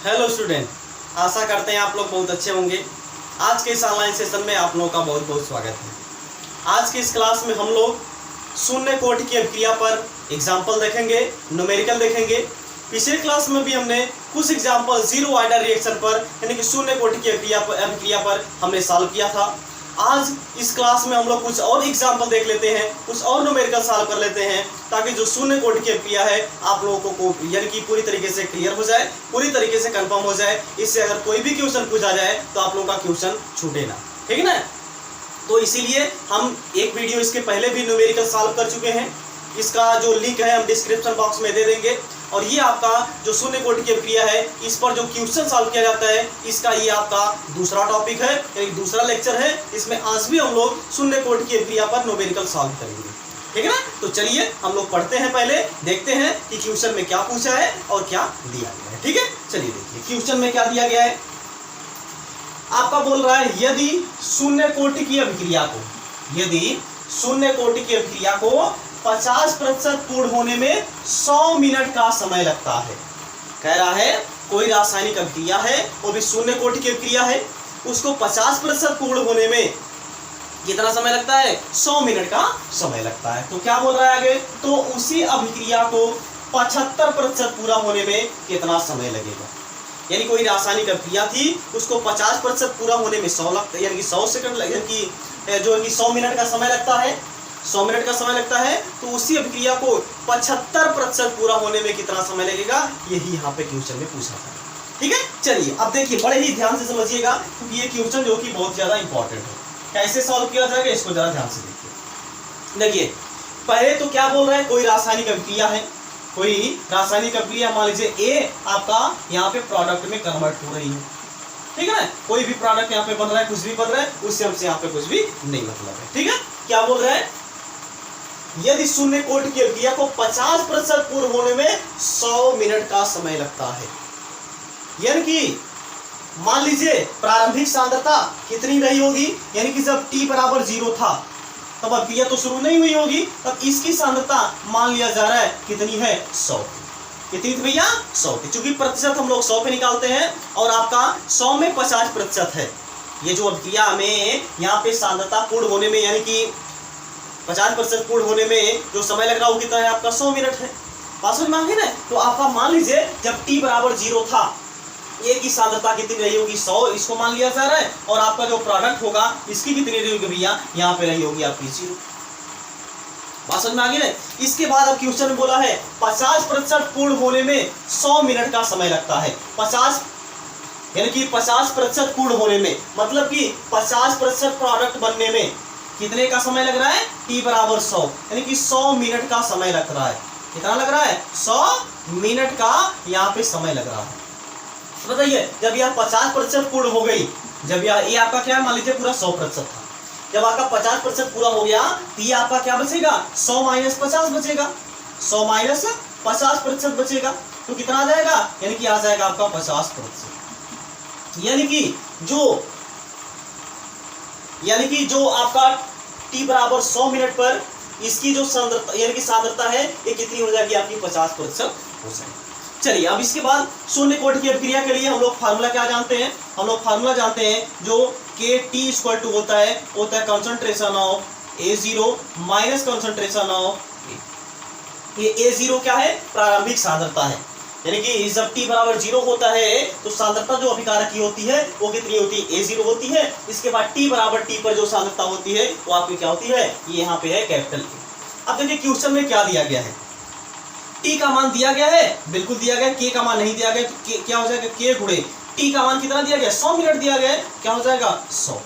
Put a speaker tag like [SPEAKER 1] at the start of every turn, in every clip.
[SPEAKER 1] Hello student, आशा करते हैं आप लोग बहुत अच्छे होंगे। आज के इस ऑनलाइन सेशन में आप लोगों का बहुत बहुत स्वागत है। आज की इस क्लास में हम लोग शून्य कोटि की अभिक्रिया पर एग्जाम्पल देखेंगे, न्यूमेरिकल देखेंगे। पिछले क्लास में भी हमने कुछ एग्जाम्पल जीरो ऑर्डर रिएक्शन पर यानी कि शून्य कोटि की अभिक्रिया पर हमने सॉल्व किया था। आज इस क्लास में हम लोग कुछ और एग्जाम्पल देख लेते हैं, कुछ और न्यूमेरिकल सॉल्व कर लेते हैं, ताकि जो शून्य कोटि की अभिक्रिया है आप लोगों को यानी कि पूरी तरीके से क्लियर हो जाए, पूरी तरीके से कंफर्म हो जाए। इससे अगर कोई भी क्वेश्चन पूछा जाए तो आप लोगों का क्वेश्चन छूटे ना, ठीक है ना। तो इसीलिए हम एक वीडियो इसके पहले भी न्यूमेरिकल सॉल्व कर चुके हैं। इसका जो लिंक है हम डिस्क्रिप्शन बॉक्स में दे देंगे। और ये आपका जो शून्य कोटि की अभिक्रिया है, इस पर जो क्वेश्चन सॉल्व किया जाता है, इसका ये आपका दूसरा टॉपिक है, एक दूसरा लेक्चर है। इसमें आज भी हम लोग शून्य कोटि की अभिक्रिया पर न्यूमेरिकल सॉल्व करेंगे, ठीक है ना। तो चलिए हम लोग पढ़ते हैं, पहले देखते हैं कि क्वेश्चन में क्या पूछा है और क्या दिया गया है, ठीक है। चलिए देखिए क्वेश्चन में क्या दिया गया है। आपका बोल रहा है यदि शून्य कोटि की अभिक्रिया को 50% पूर्ण होने में 100 मिनट का समय लगता है। कह रहा है कोई रासायनिक अभिक्रिया है, वो भी शून्य कोटि की अभिक्रिया है, उसको 50% पूर्ण होने में कितना समय लगता है? 100 मिनट का समय लगता है। तो क्या बोल रहा है आगे, तो उसी अभिक्रिया को 75% पूरा होने में कितना समय लगेगा। यानी कोई रासायनिक अभिक्रिया थी, उसको 50% पूरा होने में 100 लगता है, यानी कि 100 सेकंड, यानी कि जो कि 100 मिनट का समय लगता है, 100 मिनट का समय लगता है। तो उसी अभिक्रिया को 75% पूरा होने में कितना समय लगेगा, यही यहाँ पे क्वेश्चन में पूछा था, ठीक है। चलिए अब देखिए, बड़े ही ध्यान से समझिएगा क्योंकि ये क्वेश्चन जो कि बहुत ज्यादा इंपॉर्टेंट है। कैसे सॉल्व किया जाएगा इसको जरा ध्यान से देखिए। देखिए पहले तो क्या बोल रहा है, कोई रासायनिक अभिक्रिया है, कोई रासायनिक अभिक्रिया, मान लीजिए ए आपका यहाँ पे प्रोडक्ट में कन्वर्ट हो रही है, ठीक है ना। कोई भी प्रोडक्ट यहाँ पे बन रहा है, कुछ भी बन रहा है, उससे हमसे यहाँ पे कुछ भी नहीं मतलब है, ठीक है। क्या बोल रहा है, यदि शून्य कोटि की अभिक्रिया को 50% पूर्ण होने में 100 मिनट का समय लगता है। यानी कि मान लीजिए प्रारंभिक सांद्रता कितनी रही होगी, यानी कि जब t बराबर 0 था तब अभिक्रिया तो शुरू नहीं हुई होगी, तब इसकी सांद्रता मान लिया जा रहा है कितनी है, 100। कितनी थी भैया, 100 थी। चूंकि प्रतिशत हम लोग 100 पे निकालते हैं और आपका 100 में 50% है। ये जो अभिक्रिया में यहाँ पे सांद्रता पूर्ण होने में, यानी कि 50% पूर्ण होने में जो समय लग रहा है वो कितना है आपका, 100 मिनट है। बात समझ में आ गई ना। तो आपका मान लीजिए जब t बराबर 0 था, ए की सांद्रता कितनी रही होगी, 100, इसको मान लिया जा रहा है। और आपका जो प्रोडक्ट होगा इसकी कितनी रही होगी भैया, यहाँ पे रही होगी आपकी 0। बात समझ में आ गई ना। इसके बाद अब क्वेश्चन में बोला है 50% पूर्ण होने में 100 मिनट का समय लगता है। 50 यानी कि 50% पूर्ण होने में, मतलब कि 50% प्रोडक्ट बनने में कितने का समय लग रहा है, t बराबर 100, यानी कि 100 मिनट का समय लग रहा है। कितना लग रहा है, 100 मिनट का यहाँ पे समय लग रहा है। बताइए जब यह 50% पूर्ण हो गई, जब यह ये आपका क्या है, मान लीजिए पूरा 100% था, जब आपका 50% पूरा हो गया तो ये आपका क्या बचेगा, 100 माइनस 50 बचेगा, 100 माइनस 50% बचेगा। तो कितना आ जाएगा, यानी कि आ जाएगा आपका 50%। यानी कि जो आपका t बराबर 100 मिनट पर इसकी जो सांद्रता यानी कि सांद्रता है, ये कितनी हो जाएगी आपकी, 50% हो जाएगी। चलिए अब इसके बाद शून्य कोटि की अभिक्रिया के लिए हम लोग फार्मूला क्या जानते हैं, हम लोग फार्मूला जानते हैं जो KT इक्वल टू होता है concentration of A0 minus concentration of A। ये A0 क्या है, प्रारंभिक सांद्रता है। यानी कि जब t बराबर 0 होता है तो सांद्रता जो अभिकारक की होती है वो कितनी होती है, A0 होती है। इसके बाद t बराबर t पर जो सांद्रता होती है वो आपकी क्या होती है, ये यहाँ पे है कैपिटल A। अब देखिए क्वेश्चन में क्या दिया गया है, t का मान दिया गया है, बिल्कुल दिया गया, k का मान नहीं दिया गया, तो क्या हो जाएगा, k गुणे t का मान कितना दिया गया, 100 मिनट दिया गया है, क्या हो जाएगा 100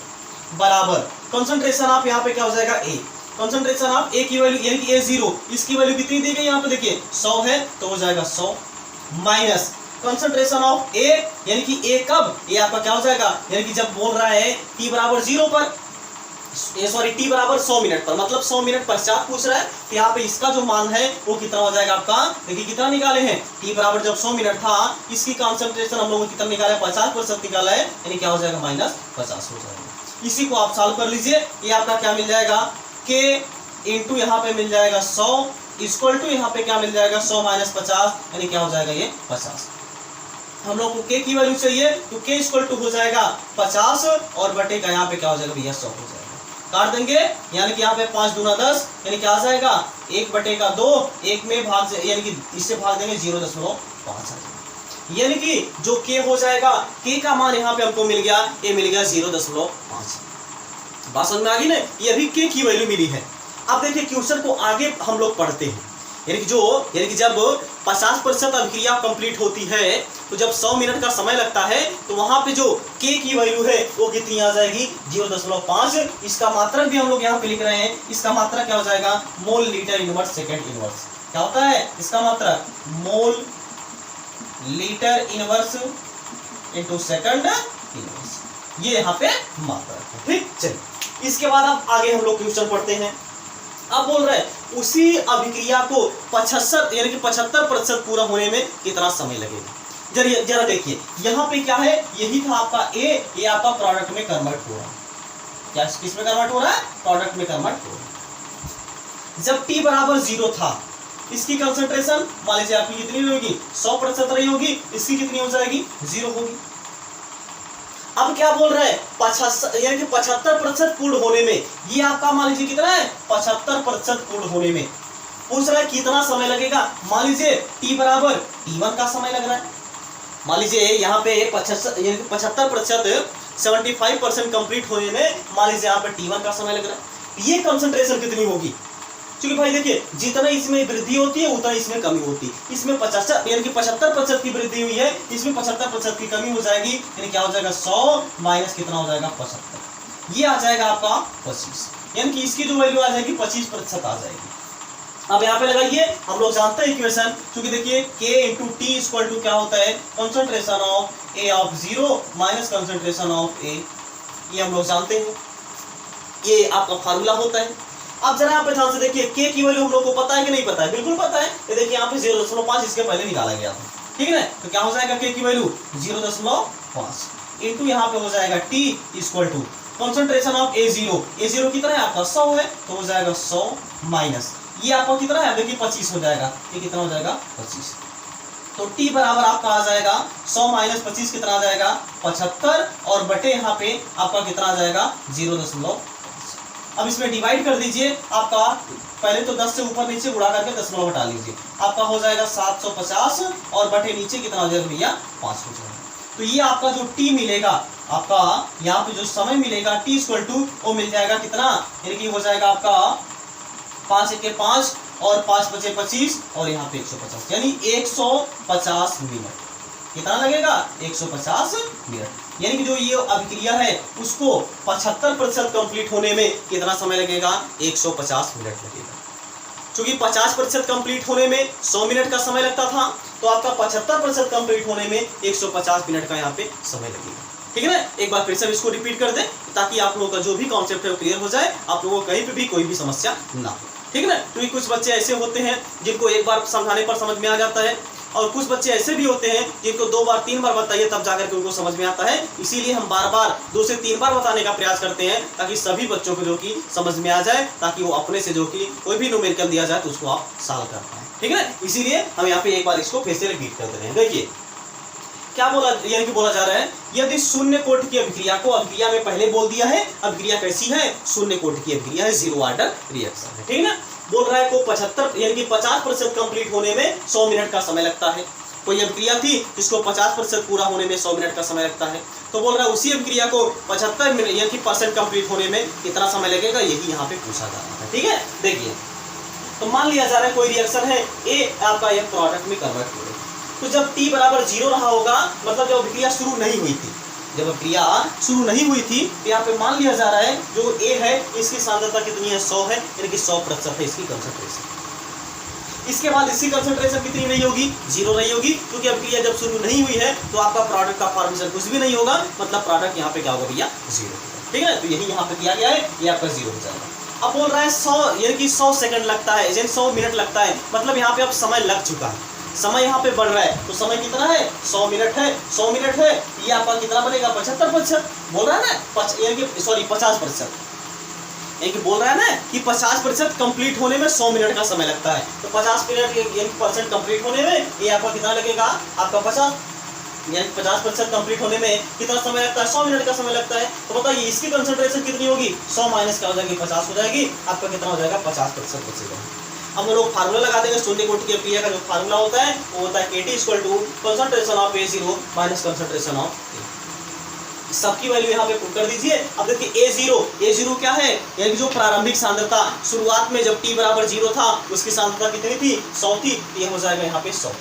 [SPEAKER 1] बराबर कंसंट्रेशन ऑफ यहाँ पे क्या हो जाएगा A। कंसंट्रेशन ऑफ A की वैल्यू यानी कि A0, इसकी वैल्यू कितनी दी गई यहाँ पे देखिए 100 है, तो हो जाएगा 100 माइनस कंसंट्रेशन ऑफ A, यानी कि A कब, ये आपका क्या हो जाएगा, यानी कि जब बोल रहा है t बराबर 0 पर, t बराबर 100 मिनट पर, मतलब 100 मिनट पश्चात पूछ रहा है। तो यहाँ पे इसका जो मान है वो कितना हो जाएगा आपका, देखिए कितना निकाले हैं, t बराबर जब 100 मिनट था इसकी कंसंट्रेशन हम लोगों ने कितना निकाला है, 50% निकाला है, यानी क्या हो जाएगा -50 हो जाएगा। इसी को आप सॉल्व कर लीजिए, ये आपका क्या मिल जाएगा, k इंटू यहाँ पे मिल जाएगा 100 इक्वल टू यहाँ पे क्या मिल जाएगा, 100 माइनस 50, यानी क्या हो जाएगा ये 50। हम लोग को k की वैल्यू चाहिए, तो k इक्वल टू हो जाएगा 50 और बटे का यहाँ पे क्या हो जाएगा भैया 100 हो जाएगा। काट देंगे, यानी कि यहाँ पे 5 दूना 10, यानी क्या आ जाएगा 1 बटे का 2, 1 में भाग यानी कि इससे भाग देंगे 0.5 आ जाएगा, यानी कि जो k हो जाएगा, k का मान यहाँ पे हमको मिल गया, ये मिल गया 0.5। बात समझ में आ गई ना, ये अभी k की वैल्यू मिली है। अब देखिए क्वेश्चन को आगे हम लोग पढ़ते हैं, यानी कि जब 50% अभिक्रिया कंप्लीट होती है तो जब 100 मिनट का समय लगता है तो वहां पे जो k की वैल्यू है वो कितनी आ जाएगी 0.5। इसका मात्रक भी हम लोग यहाँ पे लिख रहे हैं, इसका मात्रक क्या हो जाएगा mole litre inverse second inverse. क्या होता है इसका मात्रक mole litre inverse into second inverse, ये यहाँ पे मात्रक है। ठीक, चलिए इसके बाद अब आगे हम लोग क्वेश्चन पढ़ते हैं। अब बोल रहे हैं उसी अभिक्रिया को 75 यानी कि 75% पूरा होने में कितना समय लगेगा। जरा देखिए यहाँ पे क्या है, यही था आपका A, ये आपका प्रोडक्ट में कन्वर्ट हो रहा है। क्या किस में कन्वर्ट हो रहा है, प्रोडक्ट में कन्वर्ट हो रहा है। जब t बराबर 0 था इसकी कंसंट्रेशन मान लीजिए आपकी कितनी होगी 100% रही होगी, इसकी कितनी हो जाएगी 0 होगी। अब क्या बोल रहे हैं 75% पूर्ण होने में, ये आपका मान लीजिए कितना है 75% पूर्ण होने में पूछ रहा है कितना समय लगेगा। मान लीजिए t बराबर t1 का समय लग रहा है, मान लीजिए यहाँ पे 75% 75% कंप्लीट होने में मान लीजिए यहाँ पे t1 का समय लग रहा है। ये कंसंट्रेशन कितनी होगी, क्योंकि भाई देखिए जितना इसमें वृद्धि होती है उतना इसमें कमी होती है। इसमें 50 यानी कि 75% की वृद्धि हुई है, इसमें 75% की कमी हो जाएगी, यानी क्या हो जाएगा 100 माइनस कितना हो जाएगा 75, ये आ जाएगा आपका 25, यानी कि इसकी जो वैल्यू आ जाएगी 25% आ जाएगी। अब यहाँ पे लगाइए, हम लोग जानते हैं इक्वेशन, क्योंकि देखिए k into T equal to क्या होता है concentration of A of 0 minus concentration of A, ये हम लोग जानते हैं, ये आपका फार्मूला होता है। अब जरा यहाँ पे ध्यान से देखिए k की वैल्यू हम लोग को पता है कि नहीं पता है, बिल्कुल पता है। ये देखिए यहाँ पे 0.5 इसके पहले निकाला गया था, ठीक है ना, तो क्या हो जाएगा k की वैल्यू 0.5 इंटू यहाँ पे हो जाएगा t equal to concentration of A0 कितना है आपका 100 है, तो हो जाएगा 100 माइनस ये आपका कितना है देखिए 25 हो जाएगा, ये कितना हो जाएगा 25, तो t बराबर आपका आ जाएगा 100 माइनस 25 कितना आ जाएगा 75 और बटे यहाँ पे आपका कितना आ जाएगा 0.5। अब इसमें डिवाइड कर दीजिए, आपका पहले तो 10 से ऊपर नीचे गुणा करके दशमलव हटा लीजिए, आपका हो जाएगा 750 और बटे नीचे कितना हो जाएगा भैया 5 हो जाएगा। तो ये आपका जो t मिलेगा, आपका यहाँ पे जो समय मिलेगा t इक्वल टू वो मिल जाएगा कितना, यानी कि हो जाएगा आपका 5 1 5 और 5 बचे 25 और यहाँ पे 150, यानी 150 मिनट कितना लगेगा 150 मिनट, यानी कि जो ये अभिक्रिया है उसको 75% कंप्लीट होने में कितना समय लगेगा 150 मिनट लगेगा। क्योंकि 50% कंप्लीट होने में 100 मिनट का समय लगता था, तो आपका 75% कंप्लीट होने में 150 मिनट का यहाँ पे समय लगेगा। ठीक है ना, एक बार फिर से इसको रिपीट कर दें ताकि आप लोगों का जो भी कॉन्सेप्ट है वो क्लियर हो जाए, आप लोगों को कहीं पे भी कोई भी समस्या ना हो। ठीक है ना, क्योंकि कुछ बच्चे ऐसे होते हैं जिनको एक बार समझाने पर समझ में आ जाता है, और कुछ बच्चे ऐसे भी होते हैं जिनको 2 बार 3 बार बताइए तब जाकर के उनको समझ में आता है। इसीलिए हम बार बार 2 से 3 बार बताने का प्रयास करते हैं ताकि सभी बच्चों को जो कि समझ में आ जाए, ताकि वो अपने से जो कि कोई भी न्यूमेरिकल दिया जाए तो उसको आप सॉल्व कर पाएं। ठीक है ना, इसीलिए हम यहाँ पे एक बार इसको फिर से रिपीट कर दे रहे हैं। देखिए क्या बोला, यानी कि बोला जा रहा है यदि शून्य कोटि की अभिक्रिया को, अभिक्रिया में पहले बोल दिया है अभिक्रिया कैसी है, शून्य कोटि की अभिक्रिया है, 0 ऑर्डर रिएक्शन है। ठीक है ना, बोल रहा है को 75 यानी कि 50% कंप्लीट होने में 100 मिनट का समय लगता है। कोई अभिक्रिया थी जिसको 50% पूरा होने में 100 मिनट का समय लगता है, तो बोल रहा है उसी अभिक्रिया को 75 मिनट यानी कि % कंप्लीट होने में कितना समय लगेगा, यही यहाँ पे पूछा जा रहा है। ठीक है, देखिए तो मान लिया जा रहा है कोई रिएक्शन है ए आपका एक प्रोडक्ट में कन्वर्ट हो रहा है, तो जब t बराबर 0 रहा होगा, मतलब जब अभिक्रिया शुरू नहीं हुई थी, जब अभिक्रिया शुरू नहीं हुई थी तो यहाँ पे मान लिया जा रहा है जो A है इसकी सांद्रता कितनी है 100 है, यानी कि 100% है इसकी कंसंट्रेशन। इसके बाद इसकी कंसंट्रेशन कितनी नहीं होगी 0 नहीं होगी, क्योंकि अभिक्रिया जब शुरू नहीं हुई है तो आपका प्रोडक्ट का फॉर्मेशन कुछ भी नहीं होगा, मतलब प्रोडक्ट यहाँ पे क्या होगा भैया 0। ठीक है ना, तो यही यहाँ पे किया गया है, ये आपका 0 हो जाएगा। अब बोल रहा है 100 यानी कि 100 सेकंड लगता है, यानी 100 मिनट लगता है, मतलब यहाँ पे अब समय लग चुका है, समय यहाँ पे बढ़ रहा है, तो समय कितना है 100 मिनट है, 100 मिनट है, ये आपका कितना बनेगा 75% बोल रहा है ना, यानी कि सॉरी 50%, यानी कि बोल रहा है ना कि 50% कंप्लीट होने में 100 मिनट का समय लगता है, तो 50 मिनट यानी % कंप्लीट होने में ये आपका कितना लगेगा आपका 50, यानी 50% कंप्लीट होने में कितना समय लगता है? 100 मिनट का समय लगता है। तो बताइए इसकी कंसंट्रेशन कितनी होगी? 100 माइनस क्या हो जाएगी? 50 हो जाएगी। आपका कितना हो जाएगा? 50% बचेगा। हम लोग फार्मूला लगा देंगे शून्य कोटि की अभिक्रिया का जो फार्मूला होता है वो होता है KT = concentration of A0 minus concentration of A। सबकी वैल्यू यहाँ पे पुट कर दीजिए। अब देखिए A0 क्या है? यानी जो प्रारंभिक सांद्रता शुरुआत में जब t बराबर 0 था उसकी सांद्रता कितनी थी? 100 थी। तो ये हो जाएगा यहाँ पे 100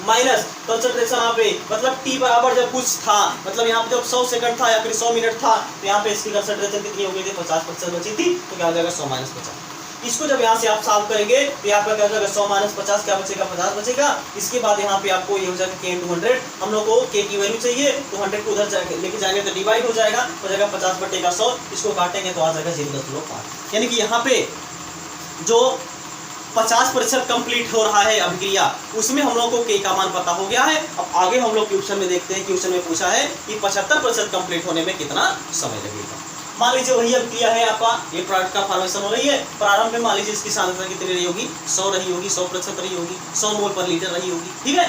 [SPEAKER 1] माइनस कंसंट्रेशन यहाँ पे मतलब t बराबर जब कुछ था, मतलब यहाँ पे जब 100 सेकंड था या फिर 100 मिनट था तो यहाँ पे इसकी कंसंट्रेशन कितनी हो गई थी? 50% बची थी। तो क्या हो जाएगा? 100 माइनस 50। इसको जब यहाँ से आप सॉल्व करेंगे तो यहाँ पे क्या हो जाएगा? 100 माइनस 50 क्या बचेगा? 50 बचेगा। इसके बाद यहाँ पे आपको ये हो जाएगा k × 100। हम लोग को k की वैल्यू चाहिए तो 100 को उधर लेके जाएंगे तो डिवाइड हो जाएगा 50/100। इसको काटेंगे तो आ जाएगा 0.5। यानी कि यहाँ पे जो 50% कंप्लीट हो रहा है अभिक्रिया उसमें हम लोग को k का मान पता हो गया है। अब आगे हम लोग क्वेश्चन में देखते हैं। क्वेश्चन में पूछा है कि 75% कंप्लीट होने में कितना समय लगेगा। मान लीजिए वही अभिक्रिया है आपका, ये प्रोडक्ट का फॉर्मेशन हो रही है। प्रारंभ में मान लीजिए इसकी सांद्रता कितनी रही होगी? 100 रही होगी, 100% रही होगी, 100 मोल पर लीटर रही होगी। ठीक है।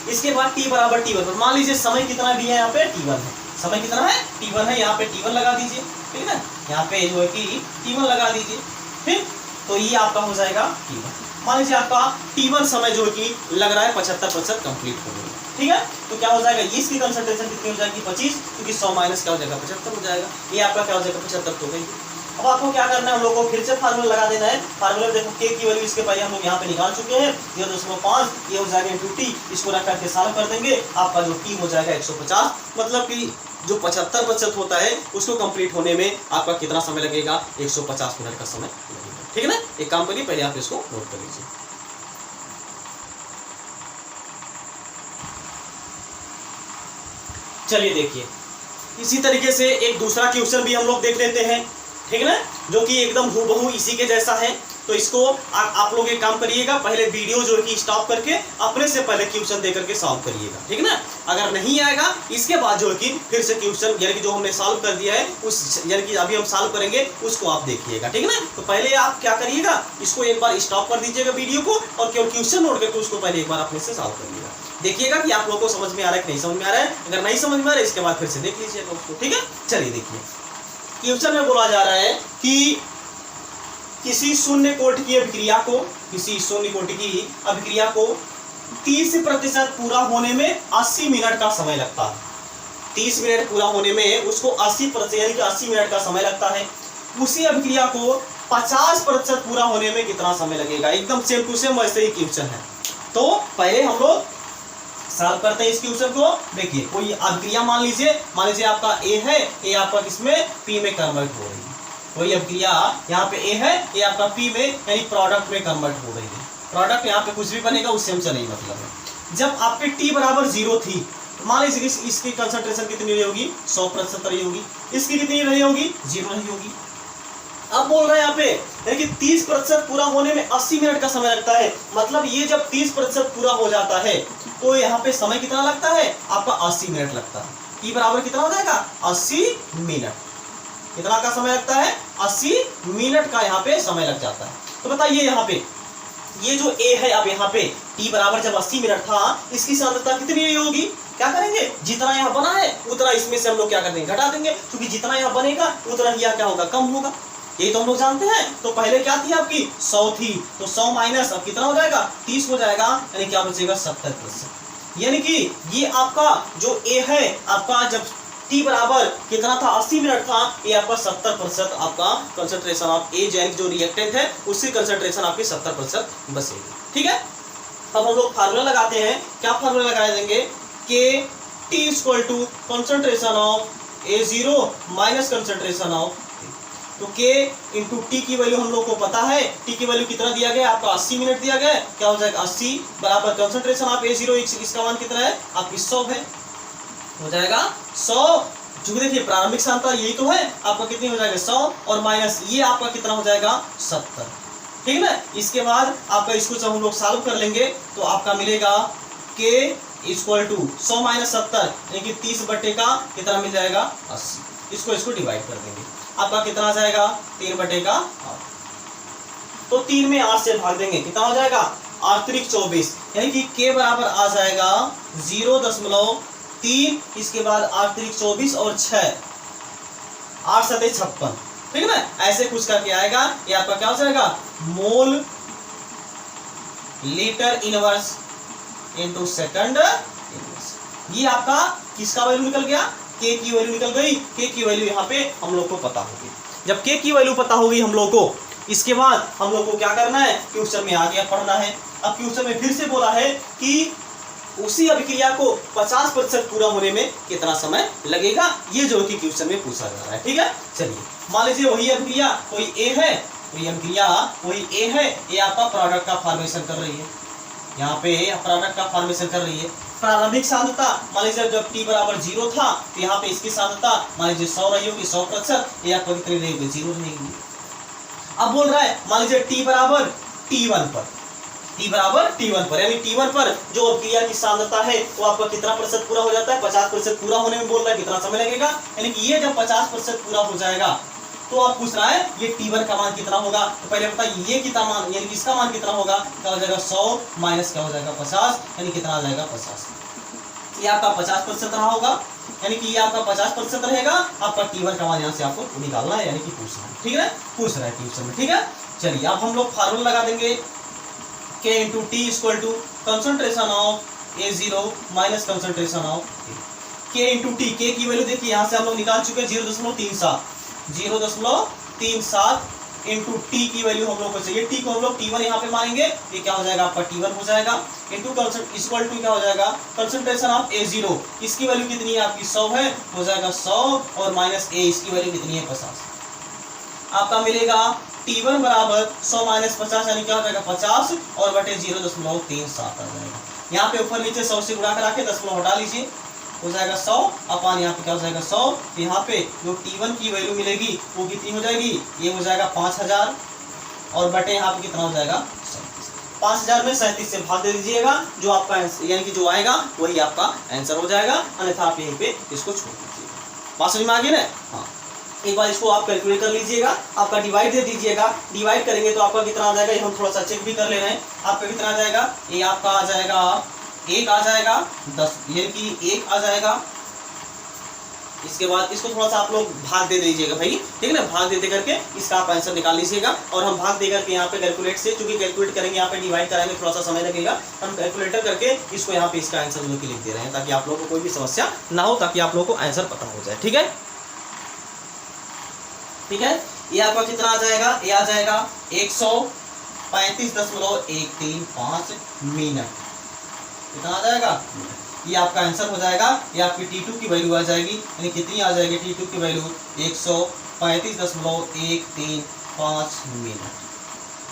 [SPEAKER 1] इसके बाद t बराबर t1 पर मान लीजिए समय कितना भी है? यहाँ पे t1 है। समय कितना है? t1 है। यहाँ पे t1 लगा दीजिए। ठीक है, यहाँ पे जो है कि t1 लगा दीजिए। ठीक, तो ये आपका हो जाएगा t1। मान लीजिए आपका t1 समय जो है कि लग रहा है 75% कंप्लीट हो गया। ठीक है, तो क्या हो जाएगा? इसकी कंसंट्रेशन कितनी हो जाएगी? 25, क्योंकि 100 माइनस क्या हो जाएगा? 75 हो जाएगा। ये आपका क्या हो जाएगा? 75 हो गई। अब आपको क्या करना है? हम लोग को फिर से फार्मूला लगा देना है। फार्मूला में देखो k की वैल्यू इसके पहले हम लोग यहाँ पे निकाल चुके हैं 0.5। ये हो जाएगा × t। इसको रख करके सॉल्व कर देंगे। आपका जो t हो जाएगा 150। मतलब कि जो 75% होता है उसको कंप्लीट होने में आपका कितना समय लगेगा? 150 मिनट का समय लगेगा। ठीक है ना। एक काम करिए, पहले आप इसको नोट कर लीजिए। चलिए देखिए, इसी तरीके से एक दूसरा क्वेश्चन भी हम लोग देख लेते हैं। ठीक है ना, जो कि एकदम हूबहू इसी के जैसा है। तो इसको आप लोग एक काम करिएगा, पहले वीडियो जो है कि स्टॉप करके अपने से पहले क्वेश्चन दे करके सॉल्व करिएगा। ठीक है ना। अगर नहीं आएगा इसके बाद जो है कि फिर से क्वेश्चन यानी कि जो हमने सॉल्व कर दिया है उस यानी कि अभी हम सॉल्व करेंगे उसको आप देखिएगा। ठीक है ना। तो पहले आप क्या करिएगा, इसको एक बार स्टॉप कर दीजिएगा वीडियो को और केवल क्वेश्चन नोट करके उसको पहले एक बार अपने से सॉल्व करिएगा। देखिएगा कि आप लोगों को समझ में आ रहा है कि नहीं समझ में आ रहा है। अगर नहीं समझ में आ रहा है इसके बाद फिर से देख लीजिएगा उसको। ठीक है। चलिए देखिए, क्वेश्चन में बोला जा रहा है कि किसी शून्य कोटि की अभिक्रिया को 30% पूरा होने में 80 मिनट का समय लगता है। 30 मिनट पूरा होने में उसको 80% यानी कि 80 मिनट का समय लगता है। उसी अभिक्रिया को 50% पूरा होने में कितना समय लगेगा? एकदम सेम टू सेम वैसे ही क्वेश्चन है। तो पहले हम लोग सॉल्व करते हैं इस क्वेश्चन को। देखिए, कोई अभिक्रिया मान लीजिए आपका A है, A आपका किसमें? P में कन्वर्ट हो रही है। कोई अभिक्रिया यहाँ पे A है, ये आपका P में यानी प्रोडक्ट में कन्वर्ट हो रही है। प्रोडक्ट यहाँ पे कुछ भी बनेगा उससे हमसे नहीं मतलब है। जब आपके t बराबर 0 थी, मान लीजिए इसकी कंसंट्रेशन कितनी रही होगी? 100% रही होगी। इसकी कितनी रही होगी? 0 रही होगी। अब बोल रहे हैं यहाँ पे यानी कि 30% पूरा होने में 80 मिनट का समय लगता है। मतलब ये जब 30% पूरा हो जाता है तो यहाँ पे समय कितना लगता है? आपका 80 मिनट लगता है। t बराबर कितना हो जाएगा? 80 मिनट। कितना का समय लगता है? 80 मिनट का यहाँ पे समय लग जाता है। तो बताइए यहाँ पे ये जो A है, अब यहाँ पे t बराबर जब 80 मिनट था इसकी सांद्रता कितनी होगी? क्या करेंगे? जितना यहाँ बना है उतना इसमें से हम लोग क्या कर देंगे? घटा देंगे, क्योंकि जितना यहाँ बनेगा उतना ही क्या होगा? कम होगा। ये तो हम लोग जानते हैं। तो पहले क्या थी आपकी? 100 थी, तो 100 माइनस अब कितना हो जाएगा? 30 हो जाएगा। यानी क्या बचेगा? 70%। यानी कि ये आपका जो A है आपका जब t बराबर कितना था? 80 मिनट था। ये आपका 70% आपका कंसंट्रेशन ऑफ A जो रिएक्टेंट है उसकी कंसंट्रेशन आपकी 70% बचेगी। ठीक है। अब हम लोग फार्मूला लगाते हैं। क्या फार्मूला लगा देंगे? KT = concentration of A0 minus concentration of. तो K × T की वैल्यू हम लोग को पता है। T की वैल्यू कितना दिया गया? आपका 80 मिनट दिया गया है। क्या हो जाएगा? 80 बराबर कंसंट्रेशन ऑफ A0 इसका मान कितना है? आपकी 100 है। हो जाएगा 100। चूंकि देखिए प्रारंभिक सांद्रता यही तो है आपका, कितनी हो जाएगा? 100 और माइनस ये आपका कितना हो जाएगा? 70। ठीक है ना। इसके बाद आपका इसको जब हम लोग सॉल्व कर लेंगे तो आपका मिलेगा K = 100 माइनस 70 यानी कि 30 बटे का कितना मिल जाएगा? 80। इसको डिवाइड कर देंगे। आपका कितना आ जाएगा? 3 बटे का 8। तो 3 में 8 से भाग देंगे, कितना हो जाएगा? अतिरिक्त 24, यानी कि k बराबर आ जाएगा 0.3, इसके बाद अतिरिक्त 24 और 6, 8 सतह 56, ठीक है ना। ऐसे कुछ करके आएगा, ये आपका क्या हो जाएगा, mole litre inverse into second inverse. ये आपका किसका वैल्यू निकल गया, k की वैल्यू निकल गई। k की वैल्यू यहाँ पे हम लोग को पता होगी। जब k की वैल्यू पता होगी हम लोग को, इसके बाद हम लोग को क्या करना है, क्वेश्चन में आगे पढ़ना है। अब क्वेश्चन में फिर से बोला है कि उसी अभिक्रिया को 50% पूरा होने में कितना समय लगेगा, ये जो कि क्वेश्चन में पूछा जा रहा है, ठीक है। चलिए मान लीजिए वही अभिक्रिया कोई ए है, कोई अभिक्रिया वही ए है, ये आपका प्रोडक्ट का फॉर्मेशन कर रही है, यहाँ पे प्रोडक्ट का फॉर्मेशन कर रही है। प्रारंभिक सांद्रता मान लीजिए जब t बराबर 0 था तो यहाँ पे इसकी सांद्रता मान लीजिए 100 रही होगी, 100%, ये आपको कितनी रहेगी, 0 रहेगी। अब बोल रहा है मान लीजिए t बराबर t1 पर, t बराबर t1 पर, यानी t1 पर जो अभिक्रिया की सांद्रता है वो आपका कितना प्रतिशत पूरा हो जाता है, 50% पूरा होने में बोल रहा है कितना समय लगेगा, यानी कि ये जब 50% पूरा हो जाएगा तो आप पूछ रहा है ये t1 का मान कितना होगा। तो पहले बता ये कितना मान, यानी कि इसका मान कितना होगा, क्या हो जाएगा 100 माइनस क्या हो जाएगा 50, यानी कितना आ जाएगा 50। ये आपका 50% रहा होगा, यानी कि ये आपका 50% रहेगा। आपका t1 का मान यहाँ से आपको निकालना है, यानी कि पूछना है, ठीक है, पूछ रहा है क्वेश्चन में, ठीक है। चलिए अब हम लोग फार्मूला लगा देंगे, k into T equal to concentration of A0 minus concentration of k into T. k की वैल्यू देखिए यहाँ से हम लोग निकाल चुके हैं 0.37 इंटू टी की वैल्यू हम लोग को चाहिए, टी को हम लोग t1 यहाँ पे मानेंगे, ये क्या हो जाएगा आपका t1 हो जाएगा, इंटू इक्वल टू क्या हो जाएगा कंसंट्रेशन ऑफ A0, इसकी वैल्यू कितनी है आपकी 100 है, हो जाएगा 100 और माइनस a, इसकी वैल्यू कितनी है 50। आपका मिलेगा t1 बराबर 100 माइनस 50, यानी क्या हो जाएगा 50 और बटे 0.37 आ जाएगा। यहाँ पे ऊपर नीचे 100 से गुणा करा के दशमलव हटा लीजिए, हो जाएगा 100 अपान यहाँ पे क्या हो जाएगा 100। तो यहाँ पे जो t1 की वैल्यू मिलेगी वो कितनी हो जाएगी, ये हो जाएगा 5000 और बटे यहाँ पे कितना हो जाएगा 37। 5000 में 37 से भाग दे दीजिएगा, जो आपका यानी कि जो आएगा वही आपका आंसर हो जाएगा, अन्यथा आप यहीं पे इसको छोड़ दीजिएगा। बात समझ में आ गई ना। हाँ, एक बार इसको आप कैलकुलेट कर लीजिएगा, आपका डिवाइड दे दीजिएगा, डिवाइड करेंगे तो आपका कितना आ जाएगा, ये हम थोड़ा सा चेक भी कर ले रहे हैं। आपका कितना आ जाएगा, ये आपका आ जाएगा 1 आ जाएगा 10, यानी कि 1 आ जाएगा। इसके बाद इसको थोड़ा सा आप लोग भाग दे दीजिएगा भाई, ठीक है ना, भाग दे करके इसका आप आंसर निकाल लीजिएगा। और हम भाग दे करके यहाँ पे कैलकुलेट से, चूंकि कैलकुलेट करेंगे यहाँ पे डिवाइड कराएंगे थोड़ा सा समय लगेगा, हम कैलकुलेटर करके इसको यहाँ पे इसका आंसर जो कि लिख दे रहे हैं, ताकि आप लोगों को कोई भी समस्या ना हो, ताकि आप लोगों को आंसर पता हो जाए, ठीक है। ठीक है, ये आपका कितना आ जाएगा, ये आ जाएगा 135.135 मिनट, कितना आ जाएगा, ये आपका आंसर हो जाएगा। ये आपकी T2 की वैल्यू आ जाएगी, यानी कितनी आ जाएगी T2 की वैल्यू 135.135 मिनट।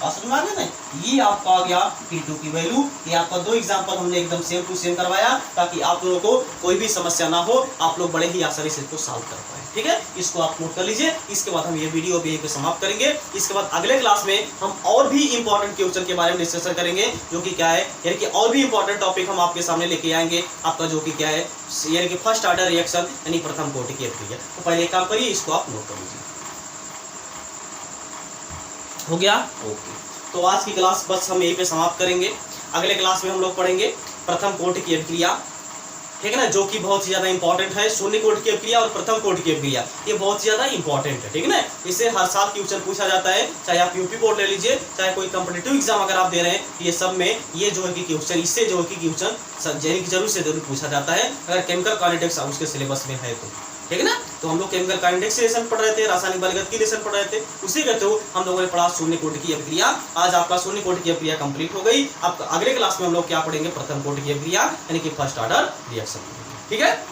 [SPEAKER 1] बात समझ में आ गया ना, ये आपका आ गया T2 की वैल्यू। ये आपका 2 एग्जांपल हमने एकदम सेम टू सेम करवाया, ताकि आप लोगों को कोई भी समस्या ना हो, आप लोग बड़े ही आसानी से इसको सॉल्व कर पाए, ठीक है। इसको आप नोट कर लीजिए। इसके बाद हम ये वीडियो भी यहीं पे समाप्त करेंगे। इसके बाद अगले क्लास में हम और भी इंपॉर्टेंट क्वेश्चन के बारे में डिस्कशन करेंगे, जो कि क्या है, यानी कि और भी इंपॉर्टेंट टॉपिक हम आपके सामने लेके आएंगे। आपका जो कि क्या है, यानी कि फर्स्ट ऑर्डर रिएक्शन, यानी प्रथम कोटि की अभिक्रिया। तो पहले एक काम करिए, इसको आप नोट कर लीजिए। हो गया, ओके। तो आज की क्लास बस हम यहीं पे समाप्त करेंगे। अगले क्लास में हम लोग पढ़ेंगे प्रथम कोटि की अभिक्रिया, ठीक है ना, जो कि बहुत ही ज्यादा इंपॉर्टेंट है। शून्य कोटि की अभिक्रिया और प्रथम कोटि की अभिक्रिया, ये बहुत ज्यादा इंपॉर्टेंट है, ठीक है ना। इससे हर साल क्वेश्चन पूछा जाता है, चाहे आप यूपी बोर्ड ले लीजिए, चाहे कोई कॉम्पिटिटिव एग्जाम अगर आप दे रहे हैं, ये सब में ये जो है कि क्वेश्चन, इससे जो है कि क्वेश्चन जरूर से जरूर पूछा जाता है, अगर केमिकल काइनेटिक्स उसके सिलेबस में है तो, ठीक है ना। तो हम लोग केमिकल काइनेटिक्स लेसन पढ़ रहे थे, रासायनिक बलगत की लेसन पढ़ रहे थे, उसी के थ्रू हम लोगों ने पढ़ा शून्य कोटि की अभिक्रिया। आज आपका शून्य कोटि की अभिक्रिया कंप्लीट हो गई। अब अगले क्लास में हम लोग क्या पढ़ेंगे, प्रथम कोटि की अभिक्रिया, यानी कि फर्स्ट ऑर्डर रिएक्शन, ठीक है।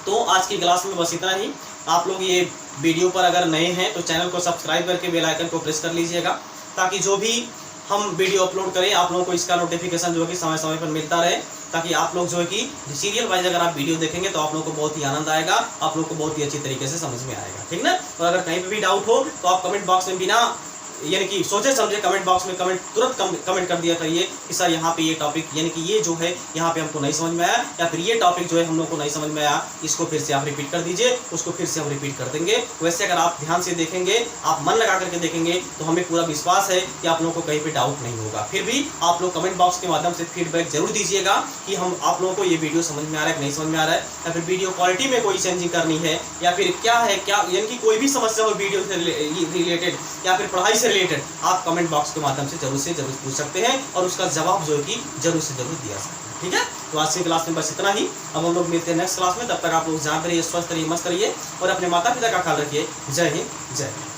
[SPEAKER 1] तो आज की क्लास में बस इतना ही। आप लोग ये वीडियो पर अगर नए हैं तो चैनल को सब्सक्राइब करके बेल आइकन को प्रेस कर लीजिएगा, ताकि जो भी हम वीडियो अपलोड करें आप लोगों को इसका नोटिफिकेशन जो है कि समय समय पर मिलता रहे, ताकि आप लोग जो है कि सीरियल वाइज अगर आप वीडियो देखेंगे तो आप लोग को बहुत ही आनंद आएगा, आप लोग को बहुत ही अच्छी तरीके से समझ में आएगा, ठीक ना। और अगर कहीं पे भी डाउट हो तो आप कमेंट बॉक्स में बिना यानी कि सोचे समझे कमेंट बॉक्स में तुरंत कमेंट कर दिया करिए कि सर यहाँ पे ये टॉपिक यानी कि ये जो है यहाँ पे हमको नहीं समझ में आया, या फिर ये टॉपिक जो है हम लोग को नहीं समझ में आया, इसको फिर से आप रिपीट कर दीजिए, उसको फिर से हम रिपीट कर देंगे। वैसे अगर आप ध्यान से देखेंगे, आप मन लगा करके देखेंगे, तो हमें पूरा विश्वास है कि आप लोगों को कहीं पे डाउट नहीं होगा। फिर भी आप लोग कमेंट बॉक्स के माध्यम से फीडबैक जरूर दीजिएगा कि हम आप लोगों को ये वीडियो समझ में आ रहा है कि नहीं समझ में आ रहा है, या फिर वीडियो क्वालिटी में कोई चेंजिंग करनी है, या फिर क्या है क्या यानी कि कोई भी समस्या हो वीडियो से रिलेटेड या फिर पढ़ाई से रिलेटेड, आप कमेंट बॉक्स के माध्यम से जरूर पूछ सकते हैं और उसका जवाब जो है कि जरूर से जरूर दिया सकते हैं। ठीक है, तो आज की क्लास में बस इतना ही। अब हम लोग मिलते हैं नेक्स्ट क्लास में। तब तक आप लोग जानते रहिए, स्वस्थ रहिए, मस्त रहिए और अपने माता पिता का ख्याल रखिए। जय हिंद, जय हिंद।